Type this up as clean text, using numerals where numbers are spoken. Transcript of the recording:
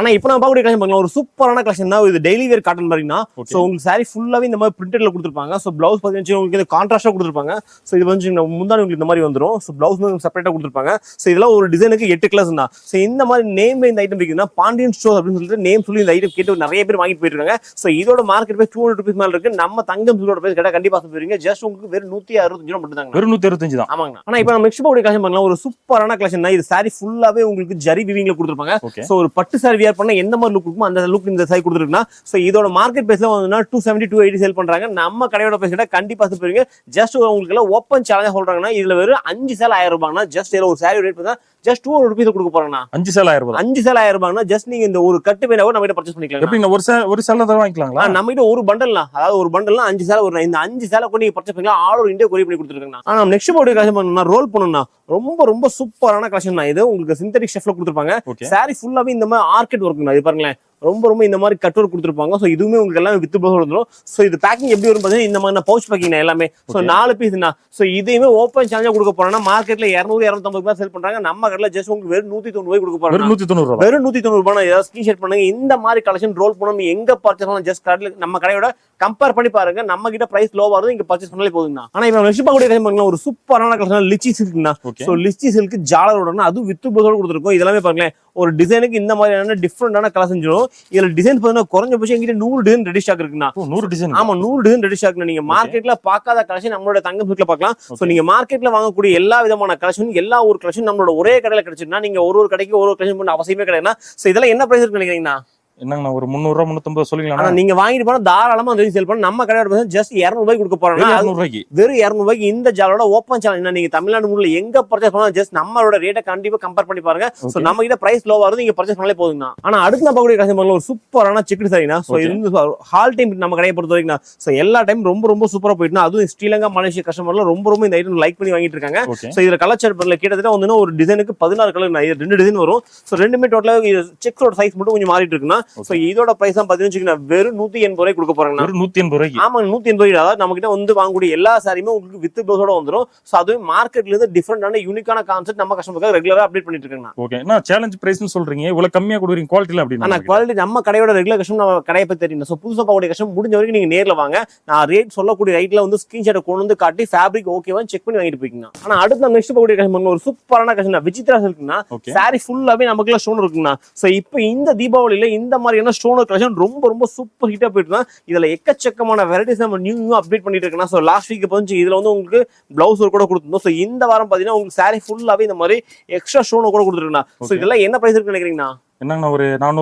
ஆனா இப்போ நான் பார்க்கக்கூடிய கலெக்ஷன் பார்க்கலாம் ஒரு சூப்பரான கலெக்ஷன் தான். இது டெய்லி வேர் காட்டன் பாத்தீங்கன்னா சோ உங்களுக்கு சாரி ஃபுல்லாவே இந்த மாதிரி பிரிண்டட்ல கொடுத்துருப்பாங்க. சோ பிளவுஸ் பாத்தீங்கன்னா உங்களுக்கு இந்த கான்ட்ராஸ்டா கொடுத்துருப்பாங்க. சோ இது வந்து முந்தானி உங்களுக்கு இந்த மாதிரி வந்துரும். சோ பிளவுஸ் செப்பரேட்டா கொடுத்துருப்பாங்க. சோ இதெல்லாம் ஒரு டிசைனுக்கு 8 கலர்ஸ் தான். சோ இந்த மாதிரி நேம் இந்த ஐட்டம் இருக்குன்னா பாண்டியன் ஸ்டோர் அப்படின்னு சொல்லிட்டு நேம் சொல்லி இந்த ஐட்டம் கேட்டு நிறைய பேர் வாங்கிட்டு போயிட்டு இருக்காங்க. சோ இதோட மார்க்கெட் பிரைஸ் 200 ரூபீஸ் மேல இருக்கு. நம்ம தங்கம் சில்வரோட பிரைஸ் கேட்டா கண்டிப்பா போயிருங்க. ஜஸ்ட் உங்களுக்கு வெறும் 165 ரூபாய் மட்டும் தாங்க. வெறும் 165 தான். ஆமாங்க. ஆனா இப்போ நம்ம நெக்ஸ்ட் பார்க்கக்கூடிய கலெக்ஷன் பார்க்கலாம் ஒரு சூப்பரான கலெக்ஷன் தான். இது சாரி ஃபுல்லாவே உங்களுக்கு ஜரி வீவிங்ல கொடுத்துருப்பாங்க. சோ ஒரு பட்டு சாரி வியர் பண்ணா எந்த மாதிரி லுக் இருக்குமோ அந்த லுக் இந்த சாரி கொடுத்துருக்குன்னா சோ இதோட மார்க்கெட் பிரைஸ்ல வந்து 270 280 சேல் பண்றாங்க. நம்ம கடையோட பிரைஸ் கேட்டா கண்டிப்பா போயிருங்க. ஜஸ்ட் உங்களுக்கு எல்லாம் ஓப்பன் சேலஞ்சா சொல்றாங்கன்னா இதுல வெறும் 5 சேல் 1000 ரூபாய்னா ஜஸ்ட் இதுல ஒரு சாரி ரேட் பார்த்தா ஜஸ்ட் 200 ரூபாய் கொடுக்க போறாங்கண்ணா. 5 சேல் 1000 ரூபாய். 5 சேல் 1000 ரூபாய்னா ஜஸ்ட் நீங்க இந்த ஒரு கட்டு பேனாவை நம்ம கிட்ட பர்ச்சேஸ் பண்ணிக்கலாம். எப்படிங்க ஒரு சேல தான் வாங்கிக்கலாங்களா? நம்ம கிட்ட ஒரு பண்டல்னா அதாவது ஒரு பண்டல்னா 5 சேல ஒரு இந்த 5 சேல கூட நீங்க பர்ச்சேஸ் பண்ணலாம். ஆல் ஓவர் இந்தியா கொரியர் பண்ணி கொடுத்துருக்காங்க. ஆனா நம்ம நெக்ஸ்ட் போர்டு கலெக்ஷன் பண்ணனும்னா ரோல் பண்ணனும்னா ரொம்ப ரொம்ப சூப்பரான கலெக்ஷன் தான். இது உங்களுக்கு சிந்தட்டிக் ஷெஃப்ல கொடுத்துருப்பாங்க. சாரி ஃபுல்லாவே இந்த மாதிரி ஆர்கிட் ஒர்க்குங்க. இது பாருங்களேன் ரொம்ப ரொம்ப இந்த மாதிரி கட் ஒர்க் கொடுத்துருப்பாங்க. சோ இதுவுமே உங்களுக்கு எல்லாம் வித் ப்ளவுஸ் வந்துரும். சோ இது பேக்கிங் எப்படி வரும் பாத்தீங்கன்னா இந்த மாதிரி பவுச் பேக்கிங் எல்லாமே. சோ 4 பீஸ்னா சோ இதையுமே ஓபன் சேலஞ்சா கொடுக்க போறோம்னா மார்க்கெட்ல 200 250 ரூபாய் சேல் பண்றாங்க. நம்ம கடையில ஜஸ்ட் உங்களுக்கு வெறும் 190 ரூபாய் கொடுக்க போறாங்க. வெறும் 190 ரூபாய். வெறும் 190 ரூபாய். ஏதாவது ஸ்கிரீன்ஷாட் பண்ணுங்க. இந்த மாதிரி கலெக்ஷன் ரோல் பண்ணனும் எங்க பர்ச்சேஸ் பண்ணலாம் ஜஸ்ட் கடையில நம்ம கடையோட கம்பேர் பண்ணி பாருங்க. நம்ம கிட்ட பிரைஸ் லோவா வருது இங்க பர்ச்சேஸ் பண்ணாலே போதுங்க. ஆனா இப்போ நெக்ஸ்ட் பார்க்கக்கூடிய கலெக்ஷன் பாருங்க ஒரு சூப்பரான கலெக்ஷன் லிச்சி சில்க்னா. சோ லிச்சி சில்க் ஜாலரோட அது வித் ப்ளவுஸோட கொடுத்துருக்கோம். இதெல்லாம் பாருங்க ஒரு டிசைனுக்கு இந்த மாதிரியான டிஃபரெண்டான கலர் செஞ்சிடும். இதுல டிசைன் பாத்தீங்கன்னா குறைஞ்சபட்சம் எங்கிட்ட 100 டிசைன் ரெடி ஸ்டாக் இருக்குன்னா. 100 டிசைன். ஆமா 100 டிசைன் ரெடி ஸ்டாக். நீங்க மார்க்கெட்ல பார்க்காத கலெக்ஷன் நம்மளோட தங்கம் சில்க்ல பார்க்கலாம். சோ நீங்க மார்க்கெட்ல வாங்கக்கூடிய எல்லா விதமான கலெக்ஷன் எல்லா ஒரு கலெக்ஷன் நம்மளோட ஒரே கடையில கிடைச்சிருந்தா நீங்க ஒரு கடைக்கு ஒரு கலெக்ஷன் பண்ண அவசியமே கிடையாதுன்னா. சோ இதெல்லாம் என்ன பிரைஸ் இருக்கு நினைக்கிறீங்கன்னா? என்னங்க ஒரு 300 ரூபாய் 350 சொல்லுங்களா? ஆனா நீங்க வாங்கிட்டு போனா தாராளமா அந்த சேல் பண்ண நம்ம கடையோட ஜஸ்ட் 200 ரூபாய் கொடுக்க போறாங்க. 200 ரூபாய்க்கு வெறும் 200 ரூபாய்க்கு இந்த ஜாலோட ஓபன் சேனல் நீங்க தமிழ்நாடு முழுல எங்க பர்ச்சேஸ் பண்ணா ஜஸ்ட் நம்மளோட ரேட்டை கண்டிப்பா கம்பேர் பண்ணி பாருங்க. சோ நம்ம கிட்ட பிரைஸ் லோவா வருது இங்க பர்ச்சேஸ் பண்ணாலே போதுங்க. ஆனா அடுத்து நம்ம பார்க்கக்கூடிய கலெக்ஷன் ஒரு சூப்பரான செக்குடு சாரினா. சோ இது ஹால் டைம் நம்ம கடையை பொறுத்த வரைக்கும் சோ எல்லா டைம் ரொம்ப ரொம்ப சூப்பரா போயிட்டுனா அதுவும் ஸ்ரீலங்கா மலேசியா கஸ்டமர்ல ரொம்ப ரொம்ப இந்த ஐட்டம் லைக் பண்ணி வாங்கிட்டு இருக்காங்க. சோ இதுல கலர் சார்ட் பண்ணல கிட்டத்தட்ட வந்து ஒரு டிசைனுக்கு 16 கலர் 2 டிசைன் வரும். சோ ரெண்டுமே டோட்டலா செக்ஸோட சைஸ் மட்டும் கொஞ்சம் மாறிட்டு இருக்குன்னா. சோ இதோட பிரைஸ் தான் பாத்தீங்கன்னா வெறும் 180 ரூபாய் கொடுக்க போறாங்க. வெறும் 180 ரூபாய்க்கு. ஆமா 180 ரூபாய். அதாவது நம்ம கிட்ட வந்து வாங்கக்கூடிய எல்லா சாரியுமே உங்களுக்கு வித் ப்ளவுஸோட வந்துரும். சோ அதுவே மார்க்கெட்ல இருந்து டிஃபரெண்டான யூனிக்கான கான்செப்ட் நம்ம கஸ்டமருக்கு ரெகுலரா அப்டேட் பண்ணிட்டு இருக்காங்க. ஓகே. நான் சேலஞ்ச் பிரைஸ்னு சொல்றீங்க. இவ்வளவு கம்மியா கொடுக்குறீங்க குவாலிட்டில அப்படினா? ஆனா குவாலிட்டி நம்ம கடையோட ரெகுலர் கஸ்டமர் நம்ம கடையை பத்தி தெரியும். சோ புதுசா பார்க்கக்கூடிய கஸ்டமர் முடிஞ்ச வரைக்கும் நீங்க நேர்ல வாங்க. நான் ரேட் சொல்லக்கூடிய ரைட்ல வந்து ஸ்கிரீன்ஷாட் கொண்டு வந்து காட்டி ஃபேப்ரிக் ஓகேவா செக் பண்ணி வாங்கிட்டு போய்க்கங்க. ஆனா அடுத்து நம்ம நெக்ஸ்ட் பார்க்கக்கூடிய கஸ்டமர் ஒரு சூப்பரான கஸ்டமர் விசித்ரா சில்க்னா சாரி ஃபுல்லாவே நமக்குள்ள ஸ்டோன் இருக்குன்னா. சோ இப்போ இந்த தீபாவளியில இந்த மாதிரியான ஸ்டோன் கலெக்ஷன் ரொம்ப ரொம்ப சூப்பர் ஹிட்டா போயிட்டு இதுல எக்கச்சக்கமான வெரைட்டிஸ் நம்ம நியூ அப்டேட் பண்ணிட்டு இருக்கோம். சோ லாஸ்ட் வீக் வந்து இதுல வந்து உங்களுக்கு பிளவுஸ் கூட கொடுத்துருந்தோம். சோ இந்த வாரம் பாத்தீங்கன்னா உங்களுக்கு சாரி ஃபுல்லாவே இந்த மாதிரி எக்ஸ்ட்ரா ஸ்டோன் கூட கொடுத்துருக்கா. சோ இதெல்லாம் என்ன பிரைஸ் இருக்குன்னு நினைக்கிறீங்கன்னா? என்னங்க ஒரு 400